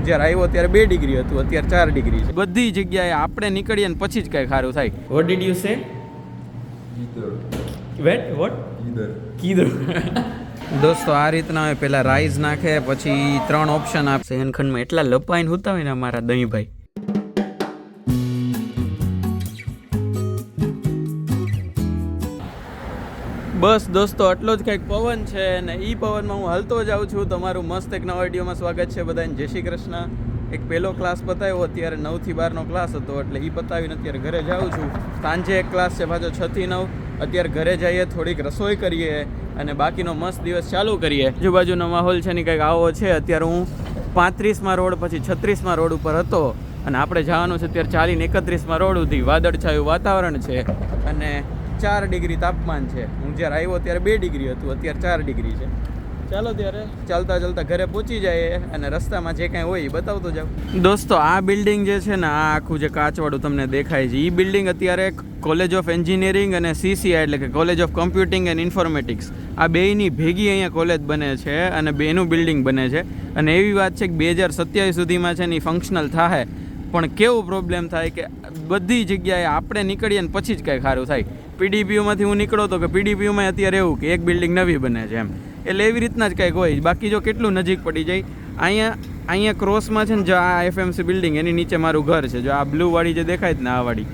હું જ્યારે આવ્યો ત્યારે 2 ડિગ્રી હતું, અત્યારે 4 ડિગ્રી છે. બધી જગ્યાએ આપણે નીકળીએ ને પછી જ કંઈ સારું થાય. What did you say? Wait what? કીધર. દોસ્તો આ રીતના હોય, પહેલાં રાઈસ નાખે, પછી 3 ઓપ્શન આપે. શયનખંડમાં એટલા લપાઈને હોતા હોય ને અમારા દહીંભાઈ. બસ દોસ્તો આટલો જ કંઈક પવન છે ને એ પવનમાં હું હાલતો જાઉં છું. તમારું મસ્ત એક નવા વિડીયોમાં સ્વાગત છે બધાને. જય શ્રી કૃષ્ણ. એક પહેલો ક્લાસ પતાવ્યો, અત્યારે 9 થી 12નો ક્લાસ હતો એટલે એ પતાવીને અત્યારે ઘરે જાઉં છું. સાંજે એક ક્લાસ છે પાછો 6 થી 9. અત્યારે ઘરે જઈએ, થોડીક રસોઈ કરીએ અને બાકીનો મસ્ત દિવસ ચાલુ કરીએ. આજુબાજુનો માહોલ છે ને કંઈક આવો છે. અત્યારે હું 35માં રોડ પછી 36માં રોડ ઉપર હતો અને આપણે જવાનું છે અત્યારે ચાલીને 31માં રોડ સુધી. વાદળછાયું વાતાવરણ છે અને 4 ડિગ્રી તાપમાન છે. હું જ્યારે આવ્યો ત્યારે 2 ડિગ્રી હતું, અત્યારે 4 ડિગ્રી છે. ચાલો ત્યારે ચાલતા ચાલતા ઘરે પહોંચી જાય અને રસ્તામાં જે કાંઈ હોય એ બતાવતો જાઉં. દોસ્તો આ બિલ્ડિંગ જે છે ને, આ આખું જે કાચવાળું તમને દેખાય છે, એ બિલ્ડિંગ અત્યારે કોલેજ ઓફ એન્જિનિયરિંગ અને CCI એટલે કે college of computing and informatics, આ બેયની ભેગી અહીંયા કોલેજ બને છે અને બેનું બિલ્ડિંગ બને છે. અને એવી વાત છે કે 2027 સુધીમાં છે ને એ ફંક્શનલ થાય. પણ કેવું પ્રોબ્લેમ થાય કે બધી જગ્યાએ આપણે નીકળીએ ને પછી જ કંઈ સારું થાય. PDPUમાંથી હું નીકળો તો કે PDPUમાં અત્યારે એવું કે એક બિલ્ડિંગ નવી બને છે એમ, એટલે એવી રીતના જ કંઈક હોય. બાકી જો કેટલું નજીક પડી જાય. અહીંયા ક્રોસમાં છે ને જો આ FMC બિલ્ડિંગ, એની નીચે મારું ઘર છે. જો આ બ્લુવાળી જે દેખાય જ ને, આ વાળી,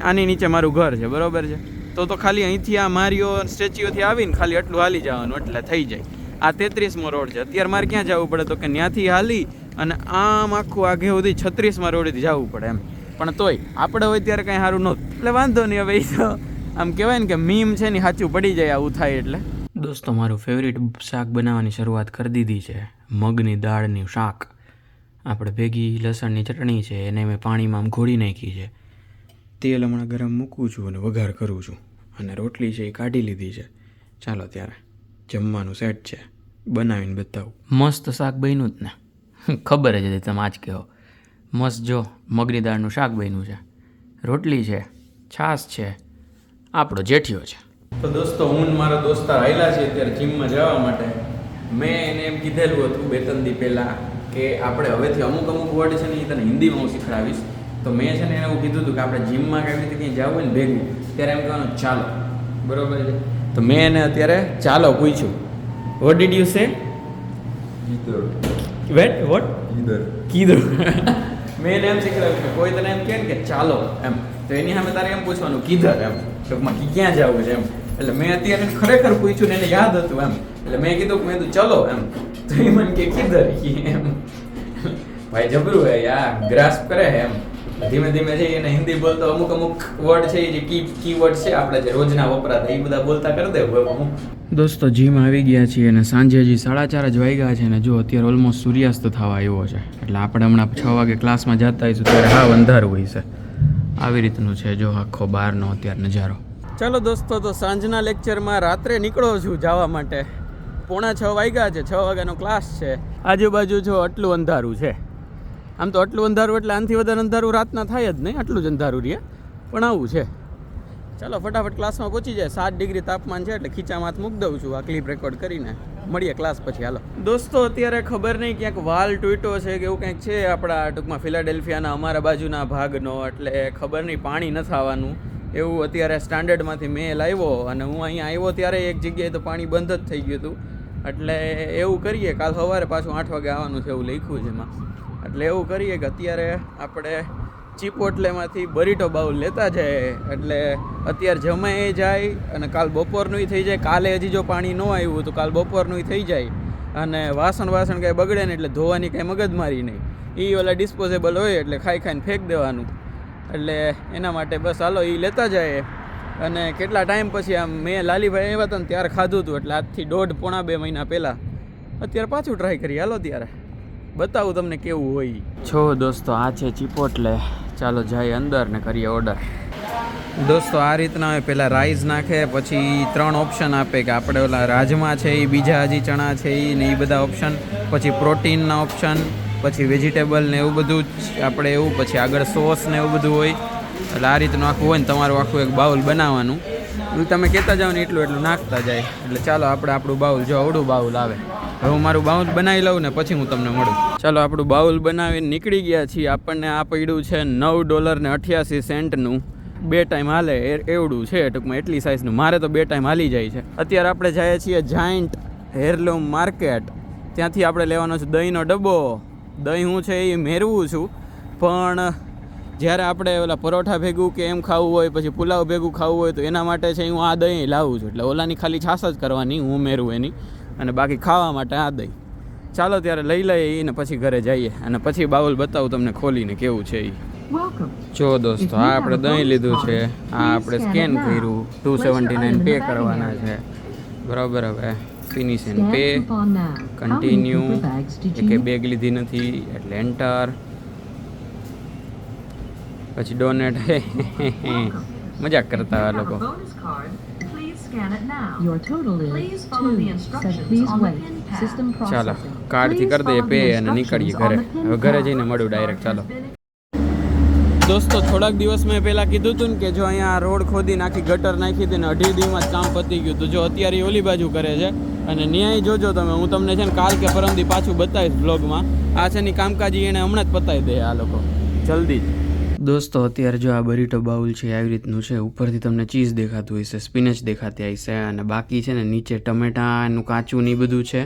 આની નીચે મારું ઘર છે, બરાબર છે. તો ખાલી અહીંથી આ મારીઓ સ્ટેચ્યુથી આવીને ખાલી આટલું હાલી જવાનું એટલે થઈ જાય. આ 33મો રોડ છે. અત્યારે મારે ક્યાં જવું પડે તો કે ત્યાંથી હાલી અને આમ આખું આગે સુધી 36મા રોડેથી જવું પડે એમ. પણ તોય આપણે હોય ત્યારે કંઈ સારું નહોતું એટલે વાંધો નહીં. હવે એ તો આમ કહેવાય ને કે મીમ છે ને સાચું પડી જાય આવું થાય એટલે. દોસ્તો મારું ફેવરિટ શાક બનાવવાની શરૂઆત કરી દીધી છે. મગની દાળની શાક. આપણે ભેગી લસણની ચટણી છે એને મેં પાણીમાં આમ ઘોળી નાખી છે. તેલ હમણાં ગરમ મૂકું છું અને વઘાર કરું છું. અને રોટલી છે એ કાઢી લીધી છે. ચાલો ત્યારે જમવાનું સેટ છે, બનાવીને બતાવું. મસ્ત શાક બન્યું જ ને, ખબર જ હતી તમે આજ કહો. મસ્ત જો મગની દાળનું શાક બન્યું છે, રોટલી છે, છાશ છે, આપણો જેઠિયો છે. તો દોસ્તો હું મારો દોસ્તાર આવેલા છે અત્યારે જીમમાં જવા માટે. મેં એને એમ કીધેલું હતું 2-3 દી પહેલાં કે આપણે હવેથી અમુક વર્ડ છે ને એ તને હિન્દીમાં હું શીખડાવીશ. તો મેં છે ને એને એવું કીધું હતું કે આપણે જીમમાં કેવી રીતે ક્યાંય જવું હોય ને ભેગું, ત્યારે એમ કહેવાનું ચાલો, બરાબર છે. તો મેં એને અત્યારે ચાલો પૂછ્યું. What did you say? Wait what? કીધર. મેં એને એમ શીખડાવ્યું કે કોઈ તને એમ કહે ને કે ચાલો એમ, તો એની સામે તારે એમ પૂછવાનું કીધર એમ, ટૂંકમાં ક્યાં જવું છે એમ. એટલે મેં અત્યારે ખરેખર પૂછ્યું ને એને યાદ હતું એમ. એટલે મેં કીધું કે મેં કીધું ચલો એમ, તો એ મને કે કીધર એમ. ભાઈ જબરું હે યાર, ગ્રાસ્પ કરે હે એમ. ધીમે ધીમે છે એને હિન્દી બોલતો અમુક વર્ડ છે જે કી વર્ડ છે આપણે જે રોજના વપરાતા એ બધા બોલતા કરી દેવું અમુક. દોસ્તો જીમ આવી ગયા છીએ અને સાંજે હજી 4:30 જ વાગ્યા છે ને જો અત્યારે ઓલમોસ્ટ સૂર્યાસ્ત થવા આવ્યો છે. એટલે આપણે હમણાં 6 વાગે ક્લાસમાં જતા હોઈશું ત્યારે હાવ અંધારું હોય છે. આવી રીતનું છે જો આખો બહારનો અત્યારે નજારો. ચાલો દોસ્તો તો સાંજના લેક્ચરમાં રાત્રે નીકળો છું જવા માટે. 5:45 વાગ્યા છે, 6 વાગ્યાનો ક્લાસ છે. આજુબાજુ જો આટલું અંધારું છે. આમ તો આટલું અંધારું એટલે આનાથી વધારે અંધારું રાતના થાય જ નહીં, આટલું જ અંધારું રહે, પણ આવું છે. ચાલો ફટાફટ ક્લાસમાં પહોંચી જાય. 7 ડિગ્રી તાપમાન છે એટલે ખીચામાં હાથ મૂકી દઉં છું આ ક્લિપ રેકોર્ડ કરીને. મળીએ ક્લાસ પછી. હાલો દોસ્તો અત્યારે ખબર નહીં ક્યાંક વાલ તૂટ્યો છે કે એવું કંઈક છે આપણા ટૂંકમાં ફિલાડેલ્ફિયાના અમારા બાજુના ભાગનો, એટલે ખબર નહીં પાણી નથી આવવાનું એવું અત્યારે સ્ટાન્ડર્ડમાંથી મેલ આવ્યો. અને હું અહીંયા આવ્યો ત્યારે એક જગ્યાએ તો પાણી બંધ જ થઈ ગયું હતું. એટલે એવું કરીએ કાલ સવારે પાછું 8 વાગે આવવાનું છે એવું લખ્યું છે એમાં. એટલે એવું કરીએ કે અત્યારે આપણે ચીપોટલેમાંથી બરીટો બાઉલ લેતા જાય એટલે અત્યારે જમાઈ જાય અને કાલ બપોરનું થઈ જાય. કાલે હજી જો પાણી ન આવ્યું તો કાલ બપોરનું થઈ જાય અને વાસણ કાંઈ બગડે ને એટલે ધોવાની કાંઈ મગજમારી નહીં. એ ઓલા ડિસ્પોઝેબલ હોય એટલે ખાઈને ફેંક દેવાનું. એટલે એના માટે બસ હાલો એ લેતા જાય. અને કેટલા ટાઈમ પછી આમ મેં લાલીભાઈ આવ્યા હતા ને ત્યારે ખાધું હતું, એટલે આજથી 1.5-2 મહિના પહેલાં. અત્યારે પાછું ટ્રાય કરીએ. હાલો ત્યારે બતાવું તમને કેવું હોય. છો દોસ્તો આ છે ચીપોટલે. ચાલો જાય અંદર ને કરીએ ઓર્ડર. દોસ્તો આ રીતના હોય, પહેલાં રાઈસ નાખે, પછી 3 ઓપ્શન આપે કે આપણે ઓલા રાજમા છે એ, બીજા હજી ચણા છે એ ને એ બધા ઓપ્શન, પછી પ્રોટીનના ઓપ્શન, પછી વેજીટેબલ ને એવું બધું આપણે એવું, પછી આગળ સોસ ને એવું બધું હોય. એટલે આ રીતનું આખું હોય ને તમારું આખું એક બાઉલ બનાવવાનું. તમે કહેતા જાઓ ને એટલું નાખતા જાય. એટલે ચાલો આપણે આપણું બાઉલ જો અવડું બાઉલ આવે હવે હું મારું બાઉલ બનાવી લઉં ને પછી હું તમને મળું. ચાલો આપણું બાઉલ બનાવીને નીકળી ગયા છીએ. આપણને આ પડ્યું છે $9.88 2 ટાઈમ હાલે એવડું છે ટૂંકમાં, એટલી સાઇઝનું. મારે તો 2 ટાઈમ હાલી જાય છે. અત્યારે આપણે જઈએ છીએ જાયન્ટ હેરલૂમ માર્કેટ. ત્યાંથી આપણે લેવાનો છે દહીંનો ડબ્બો. દહીં હું છે એ મેળવું છું, પણ જ્યારે આપણે ઓલા પરોઠા ભેગું કે એમ ખાવું હોય, પછી પુલાવ ભેગું ખાવું હોય, તો એના માટે છે હું આ દહીં લાવું છું. એટલે ઓલાની ખાલી છાશ જ કરવાની, હું મેળવું એની, અને બાકી ખાવા માટે આ દહીં. ચાલો ત્યારે લઈ લઈએ ને પછી ઘરે જઈએ, અને પછી બાઉલ બતાવું તમને ખોલીને કેવું છે એ. જો દોસ્તો, આ આપણે દહીં લીધું છે, આ આપણે સ્કેન કર્યું, 279 પે કરવાના છે, બરાબર. હવે ફિનિશ એન્ડ પે, કન્ટિન્યુ, કે બેગ લીધી નથી એટલે એન્ટર, પછી ડોનેટ. મજાક કરતા આ લોકો. ચાલો કાર્ડથી કરી દઈએ પે અને નીકળીએ ઘરે. હવે ઘરે જઈને મળું ડાયરેક્ટ. ચાલો દોસ્તો, થોડાક દિવસ મેં પહેલાં કીધું હતું ને કે જો અહીંયા રોડ ખોદી નાખી, ગટર નાખી હતી ને 2.5 દિવસમાં જ કામ પતી ગયું. તો જો અત્યારે ઓલી બાજુ કરે છે, અને ન્યાય જોજો તમે. હું તમને છે ને કાલ કે પરમદી પાછું બતાવીશ બ્લોગમાં. આ છે ની કામકાજી એને હમણાં જ પતાવી દે આ લોકો, જલ્દી જ. દોસ્તો, અત્યારે જો આ બરીટો બાઉલ છે આવી રીતનું છે. ઉપરથી તમને ચીઝ દેખાતું હશે, સ્પિનચ દેખાતી હશે, અને બાકી છે ને નીચે ટમેટાનું કાચું ને બધું છે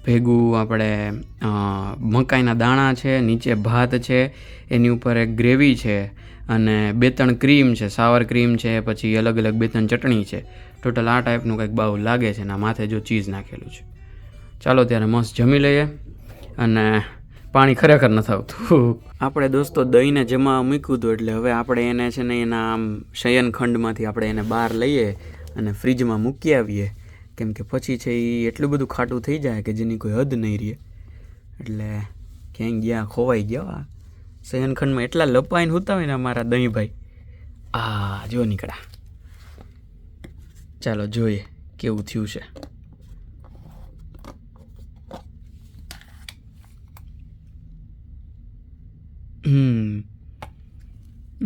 ભેગું. આપણે મકાઈના દાણા છે, નીચે ભાત છે, એની ઉપર એક ગ્રેવી છે, અને 2-3 ક્રીમ છે, સાવર ક્રીમ છે, પછી અલગ અલગ 2-3 ચટણી છે. ટોટલ આ ટાઈપનું કંઈક બાઉલ લાગે છે, ને આ માથે જો ચીઝ નાખેલું છે. ચાલો ત્યારે મસ્ત જમી લઈએ. અને પાણી ખરેખર નથી આવતું. આપણે દોસ્તો દહીંને જમા મૂક્યું હતું, એટલે હવે આપણે એને છે ને એના આમ શયનખંડમાંથી આપણે એને બહાર લઈએ અને ફ્રીજમાં મૂકી આવીએ. કેમ કે પછી છે એ એટલું બધું ખાટું થઈ જાય કે જેની કોઈ હદ નહીં રહે. એટલે ક્યાંય ગયા ખોવાઈ ગયા. શયનખંડમાં એટલા લપાઈને હોતા હોય ને અમારા દહીંભાઈ. આ જો નીકળ્યા. ચાલો જોઈએ કેવું થયું છે.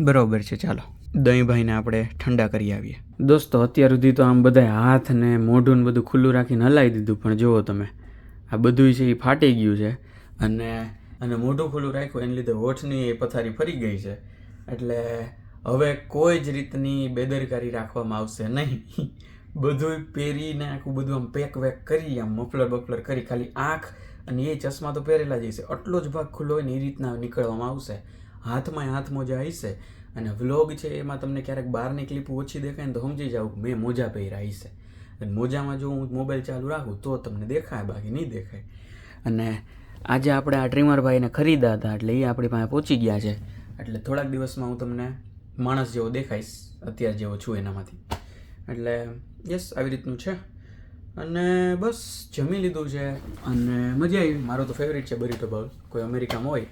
બરોબર છે. ચાલો દહીંભાઈને આપણે ઠંડા કરી આવીએ. દોસ્તો, અત્યાર સુધી તો આમ બધા હાથ ને મોઢું ને બધું ખુલ્લું રાખીને હલાવી દીધું, પણ જુઓ તમે આ બધું છે એ ફાટી ગયું છે. અને મોઢું ખુલ્લું રાખ્યું એને લીધે હોઠની પથારી ફરી ગઈ છે. એટલે હવે કોઈ જ રીતની બેદરકારી રાખવામાં આવશે નહીં. બધું પહેરીને આખું બધું આમ પેક વેક કરી, આમ મફલર કરી, ખાલી આંખ અને એ ચશ્મા તો પહેરેલા જ હશે. આટલો જ ભાગ ખુલ્લો હોય ને એ રીતના નીકળવામાં આવશે. હાથમાં હાથ મોજા હશે. અને વ્લોગ છે એમાં તમને ક્યારેક બહારની ક્લિપ ઓછી દેખાય ને તો સમજી જાવ મેં મોજા પહેર્યા હશે. અને મોજામાં જો હું મોબાઈલ ચાલુ રાખું તો તમને દેખાય, બાકી નહીં દેખાય. અને આજે આપણે આ ટ્રીમરભાઈને ખરીદ્યા હતા, એટલે એ આપણી પાસે પહોંચી ગયા છે. એટલે થોડાક દિવસમાં હું તમને માણસ જેવો દેખાઈશ, અત્યારે જેવો છું એનામાંથી. એટલે યસ, આવી રીતનું છે. અને બસ જમી લીધું છે અને મજા આવી. મારો તો ફેવરિટ છે બરીટો બાઉલ. કોઈ અમેરિકામાં હોય,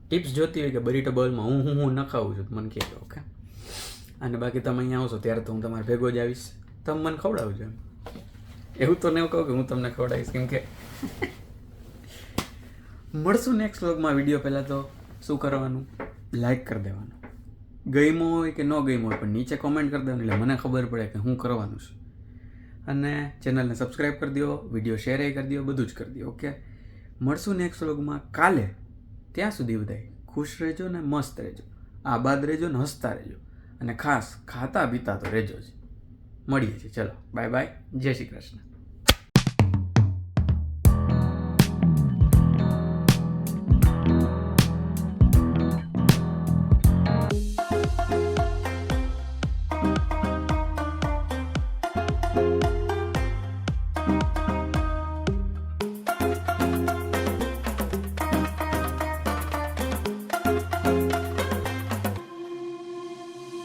ટિપ્સ જોતી હોય કે બરીટો બાઉલમાં હું ન ખાવું છું, મને કહેજો. ઓકે. અને બાકી તમે અહીંયા આવશો ત્યારે તો હું તમારે ભેગો જ આવીશ, તમે મને ખવડાવજો. એવું તો નહીં કહું કે હું તમને ખવડાવીશ, કેમ કે મળશું નેક્સ્ટ વ્લોગમાં. વિડીયો પહેલાં તો શું કરવાનું, લાઈક કરી દેવાનું. ગમ્યો હોય કે ન ગમ્યો હોય પણ નીચે કોમેન્ટ કરી દેવાનું, એટલે મને ખબર પડે કે હું કરવાનું છે. અને ચેનલને સબસ્ક્રાઈબ કરી દો, વિડીયો શેર કરી દો, બધું જ કરી દો. ઓકે, મળશું નેક્સ્ટ વ્લોગમાં કાલે. ત્યાં સુધી બધાય ખુશ રહેજો ને મસ્ત રહેજો, આબાદ રહેજો ને હસતા રહેજો, અને ખાસ ખાતા પીતા તો રહેજો જ. મળીએ છીએ. ચલો બાય બાય, જય શ્રી કૃષ્ણ.